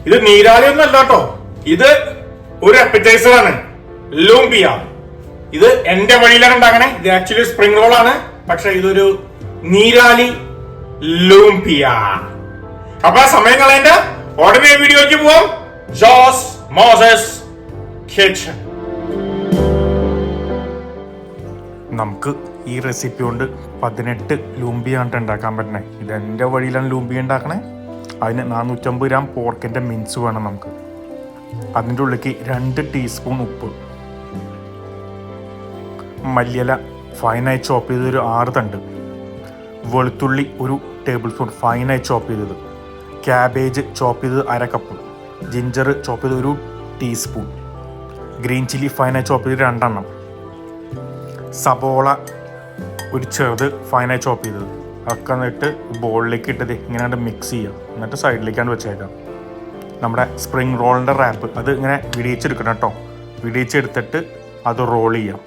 ഇത് നീരാളി ഒന്നും അല്ല കേട്ടോ, ഇത് ഒരു അപ്പറ്റൈസർ ആണ്, ലൂംപിയ. ഇത് എന്റെ വഴിയിലാണ് ഉണ്ടാക്കണേ. ഇത് ആക്ച്വലി സ്പ്രിംഗ് റോൾ ആണ്, പക്ഷെ ഇതൊരു നീരാളി ലൂംപിയ. അപ്പൊ സമയം കളയേണ്ട, ഉടനെ വീഡിയോയ്ക്ക് പോവാം. ജോസ് മോസസ് കിച്ചൺ. നമുക്ക് ഈ റെസിപ്പി കൊണ്ട് 18 ലൂംബിയാണ് ഉണ്ടാക്കാൻ പറ്റണേ. ഇത് എൻ്റെ വഴിയിലാണ് ലൂംബി ഉണ്ടാക്കണേ. അതിന് 450 ഗ്രാം പോർക്കിൻ്റെ മിൻസ് വേണം നമുക്ക്. അതിൻ്റെ ഉള്ളിലേക്ക് 2 ടീസ്പൂൺ ഉപ്പ്, മല്ലിയില ഫൈനായി ചോപ്പ് ചെയ്തൊരു 6 തണ്ട്, വെളുത്തുള്ളി 1 ടേബിൾ സ്പൂൺ ഫൈനായി ചോപ്പ് ചെയ്തത്, ക്യാബേജ് ചോപ്പ് ചെയ്തത് 1/2 കപ്പ്, ജിഞ്ചർ ചോപ്പ് ചെയ്ത് 1 ടീസ്പൂൺ, ഗ്രീൻ ചില്ലി ഫൈനായി ചോപ്പ് ചെയ്ത് 2 എണ്ണം, സബോള 1 ചെറുത് ഫൈനായി ചോപ്പ് ചെയ്തത്. ഒക്കെ എന്നിട്ട് ബോളിലേക്ക് ഇട്ടത് ഇങ്ങനെ മിക്സ് ചെയ്യാം. എന്നിട്ട് സൈഡിലേക്കാണ് വെച്ചേക്കാം. നമ്മുടെ സ്പ്രിംഗ് റോളിൻ്റെ റാപ്പ് അത് ഇങ്ങനെ വിടിയിച്ചെടുക്കണം കേട്ടോ. വിടിയിച്ചെടുത്തിട്ട് അത് റോൾ ചെയ്യാം.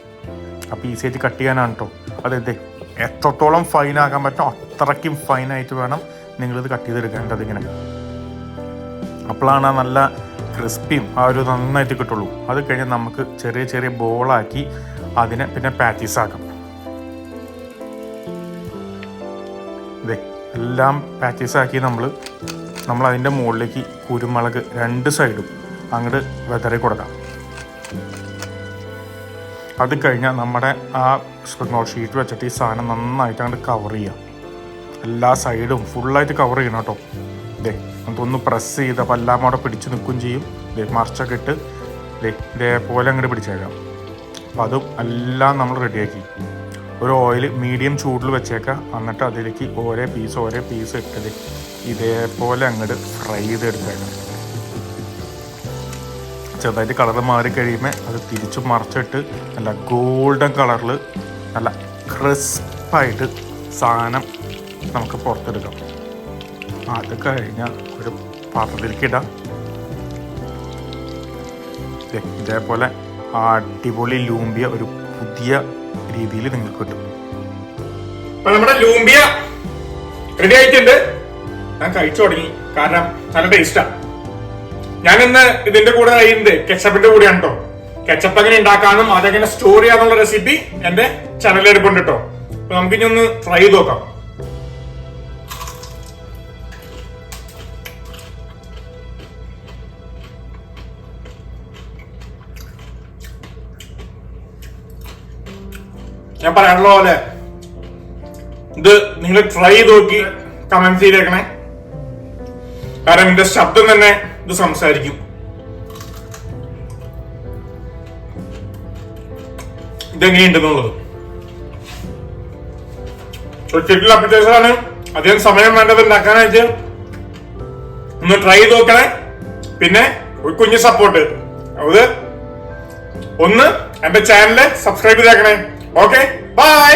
അപ്പോൾ ഈസിയായിട്ട് കട്ട് ചെയ്യാനാണ് കേട്ടോ. അതായത് എത്രത്തോളം ഫൈനാക്കാൻ പറ്റും അത്രയ്ക്കും ഫൈനായിട്ട് വേണം നിങ്ങളിത് കട്ട് ചെയ്തെടുക്കേണ്ടത്. ഇങ്ങനെ അപ്പോഴാണ് നല്ല ക്രിസ്പിയും ആ ഒരു നന്നായിട്ട് കിട്ടുള്ളൂ. അത് കഴിഞ്ഞ് നമുക്ക് ചെറിയ ചെറിയ ബോളാക്കി അതിനെ പിന്നെ പാറ്റീസാക്കാം. ഇതേ എല്ലാം പാറ്റീസാക്കി നമ്മൾ അതിൻ്റെ മുകളിലേക്ക് കുരുമുളക് 2 സൈഡും അങ്ങോട്ട് വെതറി കൊടുക്കാം. അത് കഴിഞ്ഞാൽ നമ്മുടെ ആ സ്പ്രിംഗ് റോൾ ഷീറ്റ് വെച്ചിട്ട് ഈ സാധനം നന്നായിട്ട് അങ്ങോട്ട് കവർ ചെയ്യാം. എല്ലാ സൈഡും ഫുള്ളായിട്ട് കവർ ചെയ്യണം കേട്ടോ. ഇതേ നമുക്കൊന്ന് പ്രസ് ചെയ്തപ്പോൾ എല്ലാം അവിടെ പിടിച്ച് നിൽക്കുകയും ചെയ്യും. ഇതേ മറിച്ചൊക്കെ ഇട്ട് ഇതേപോലെ അങ്ങോട്ട് പിടിച്ചേക്കാം. അപ്പം അതും എല്ലാം നമ്മൾ റെഡിയാക്കി ഒരു ഓയിൽ മീഡിയം ചൂടിൽ വെച്ചേക്കാം. എന്നിട്ട് അതിലേക്ക് ഓരോ പീസ് ഇട്ടത് ഇതേപോലെ അങ്ങോട്ട് ഫ്രൈ ചെയ്തെടുത്തേക്കാം. ചെറുതായിട്ട് കളർ മാറി കഴിയുമ്പോൾ അത് തിരിച്ച് മറിച്ചിട്ട് നല്ല ഗോൾഡൻ കളറിൽ നല്ല ക്രിസ്പായിട്ട് സാധനം നമുക്ക് പുറത്തെടുക്കാം. അത് കഴിഞ്ഞാൽ ഒരു പാത്രത്തിലേക്ക് ഇടാം. ഇതേപോലെ അടിപൊളി ലൂംബിയ ഒരു പുതിയ രീതിയിൽ നിങ്ങൾക്ക് കിട്ടും. നമ്മുടെ ലൂംബിയ റെഡി ആയിട്ടുണ്ട്. ഞാൻ കഴിച്ചു തുടങ്ങി, കാരണം നല്ല ടേസ്റ്റാണ്. ഞാനിന്ന് ഇതിന്റെ കൂടെ കഴിയുന്നത് കെച്ചപ്പിന്റെ കൂടെയാണ് കേട്ടോ. കെച്ചപ്പ് എങ്ങനെ ഉണ്ടാക്കാനും അതെങ്ങനെ സ്റ്റോർ ചെയ്യാനുള്ള റെസിപ്പി എന്റെ ചാനലിൽ എടുപ്പുണ്ട് കേട്ടോ. അപ്പൊ നമുക്ക് ഇനി ഒന്ന് ട്രൈ ചെയ്ത് നോക്കാം. ഞാൻ പറയാനുള്ള പോലെ ഇത് നിങ്ങൾ ട്രൈ ചെയ്ത് നോക്കി കമന്റ് ചെയ്തേക്കണേ. കാരണം ഇതിന്റെ ശബ്ദം തന്നെ ഇത് സംസാരിക്കും. ഇതെങ്ങനെയുണ്ടെന്നുള്ളത് ഒറ്റയ്ക്കുള്ള അപ്ലിക്കേഷനാണ്. അധികം സമയം വേണ്ടത് ഉണ്ടാക്കാനായിട്ട്. ഒന്ന് ട്രൈ ചെയ്ത് നോക്കണേ. പിന്നെ ഒരു കുഞ്ഞു സപ്പോർട്ട്, അത് ഒന്ന് എന്റെ ചാനല് സബ്സ്ക്രൈബ് ചെയ്തേക്കണേ. Okay, by.